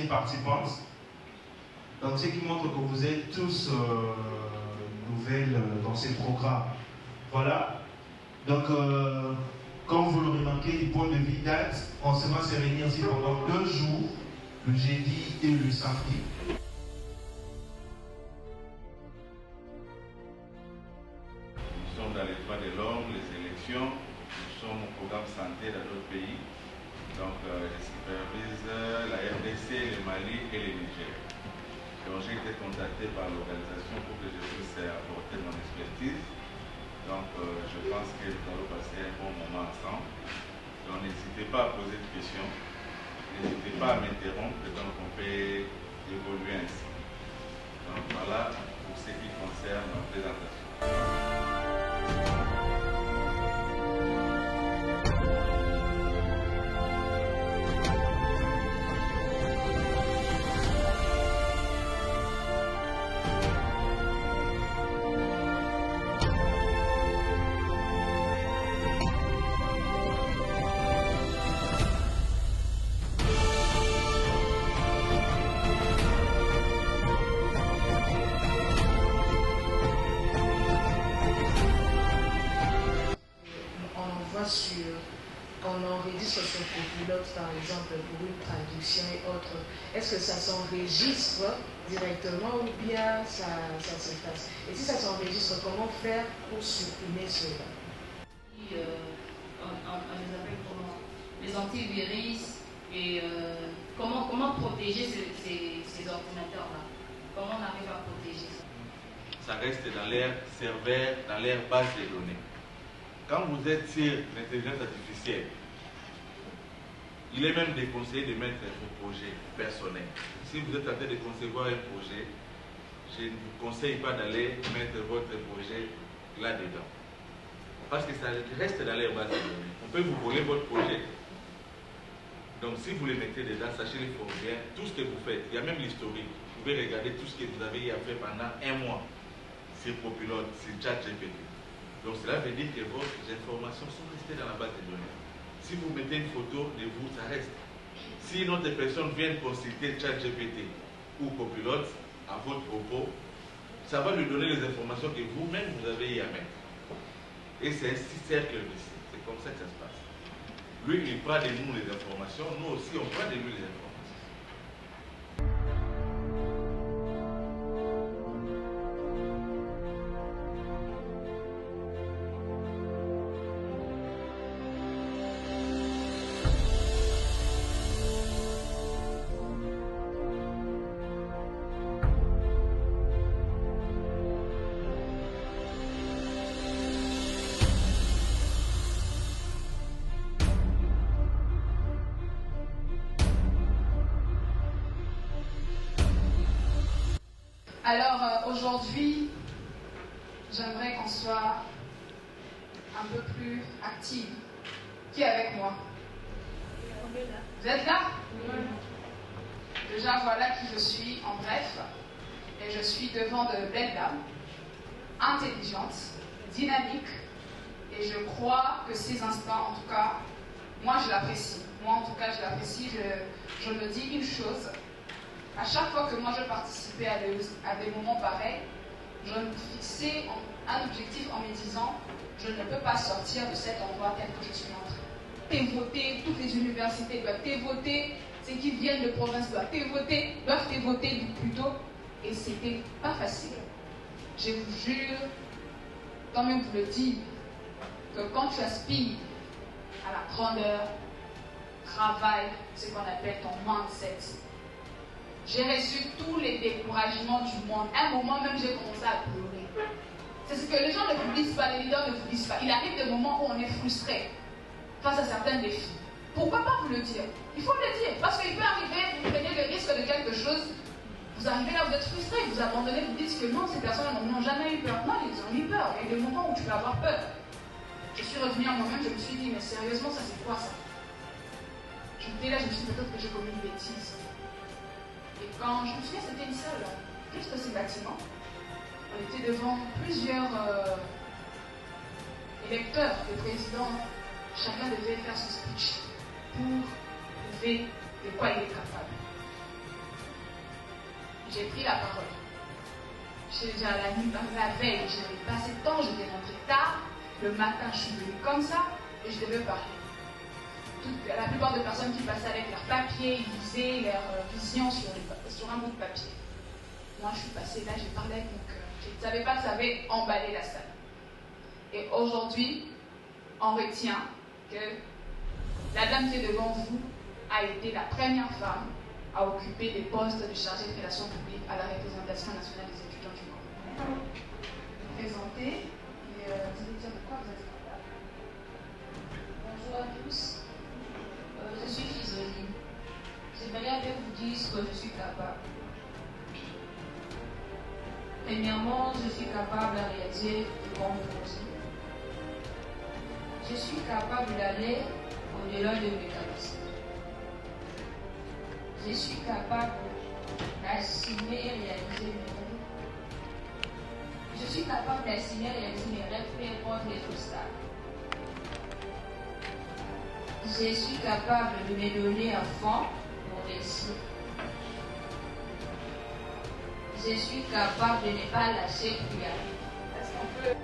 participantes. Donc, ce qui montre que vous êtes tous nouvelles dans ces programmes. Voilà. Donc, comme vous le remarquez, du point de vue date, on se va se réunir ici pendant 2 jours, le jeudi et le samedi. Nous sommes dans les droits de l'homme, les élections, nous sommes au programme santé dans d'autres pays. Donc, je supervise la RDC, le Mali et le Niger. Donc, j'ai été contacté par l'organisation pour que je puisse apporter mon expertise. Donc, je pense que nous allons passer un bon moment ensemble. Donc, n'hésitez pas à poser des questions. N'hésitez pas à m'interrompre, donc on peut évoluer ainsi. Donc, voilà pour ce qui concerne ma présentation. Quand on enregistre son copilote, par exemple, pour une traduction et autres, est-ce que ça s'enregistre directement ou bien ça s'efface? Et si ça s'enregistre, comment faire pour supprimer cela? On les appelle comment? Les antivirus et comment protéger ces ordinateurs-là? Comment on arrive à protéger ça? Ça reste dans leur serveur, dans leur base de données. Quand vous êtes sur l'intelligence artificielle, il est même déconseillé de mettre vos projets personnels. Si vous êtes en train de concevoir un projet, je ne vous conseille pas d'aller mettre votre projet là-dedans. Parce que ça reste dans leur base de données. On peut vous voler votre projet. Donc si vous le mettez dedans, sachez-le fort bien, tout ce que vous faites, il y a même l'historique. Vous pouvez regarder tout ce que vous avez fait pendant 1 mois sur Copilot, sur ChatGPT. Donc cela veut dire que vos informations sont restées dans la base de données. Si vous mettez une photo de vous, ça reste. Si une autre personne vient consulter ChatGPT ou Copilot à votre propos, ça va lui donner les informations que vous-même vous avez eu à mettre. Et c'est un cercle vicieux. C'est comme ça que ça se passe. Lui, il prend de nous les informations, nous aussi, on prend de lui les informations. Alors aujourd'hui, j'aimerais qu'on soit un peu plus active. Qui est avec moi? Vous êtes là? Déjà voilà qui je suis en bref. Et je suis devant de belles dames, intelligentes, dynamiques. Et je crois que ces instants, en tout cas, moi je l'apprécie. Moi en tout cas je l'apprécie. Je me dis une chose. À chaque fois que moi je participais à des moments pareils, je me fixais un objectif en me disant je ne peux pas sortir de cet endroit tel que je suis entré. Voter, toutes les universités doivent voter, ceux qui viennent de province doivent voter plus tôt. Et c'était pas facile. Je vous jure, quand même vous le dis, que quand tu aspires à la grandeur, travail, ce qu'on appelle ton mindset. J'ai reçu tous les découragements du monde. À un moment même, j'ai commencé à pleurer. C'est ce que les gens ne vous disent pas, les leaders ne vous disent pas. Il arrive des moments où on est frustré. face à certains défis. Pourquoi pas vous le dire? Il faut le dire, parce qu'il peut arriver, vous prenez le risque de quelque chose, vous arrivez là, vous êtes frustré, vous abandonnez, vous dites que non, ces personnes n'ont jamais eu peur. Non, ils ont eu peur. Il y a des moments où tu peux avoir peur. Je suis revenue à moi-même, je me suis dit, mais sérieusement, ça c'est quoi ça? J'étais là, je me suis dit, peut-être que j'ai commis une bêtise. Et quand je me souviens, c'était une salle, juste ces bâtiments. On était devant plusieurs électeurs, le président, chacun devait faire son speech pour prouver de quoi il est capable. J'ai pris la parole. J'ai déjà la veille, j'avais passé de temps, j'étais rentrée tard. Le matin, je suis venue comme ça et je devais parler. La plupart des personnes qui passaient avec leurs papiers, ils lisaient leur vision sur un bout de papier. Moi, je suis passée là, j'ai parlé avec mon cœur. Je ne savais pas que ça avait emballé la salle. Et aujourd'hui, on retient que la dame qui est devant vous a été la première femme à occuper les postes de chargée de relations publiques à la représentation nationale des étudiants du Congo. Présenter et directeur de quoi vous êtes capable. Bonjour à tous. Je suis Fisoline. J'aimerais bien vous dire ce que je suis capable. Premièrement, je suis capable de réaliser de grands projets. Je suis capable d'aller au-delà de mes capacités. Je suis capable d'assumer et réaliser mes rêves. Je suis capable d'assumer et réaliser mes rêves, peu importe les obstacles. Je suis capable de me donner à fond pour réussir. Je suis capable de ne pas lâcher rien. Est-ce qu'on peut...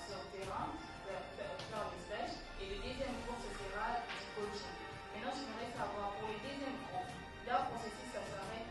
sur le terrain, faire les stages, et le deuxième cours, ce sera du coaching. Maintenant, j'aimerais savoir, pour le deuxième cours, leur processus, ça s'arrête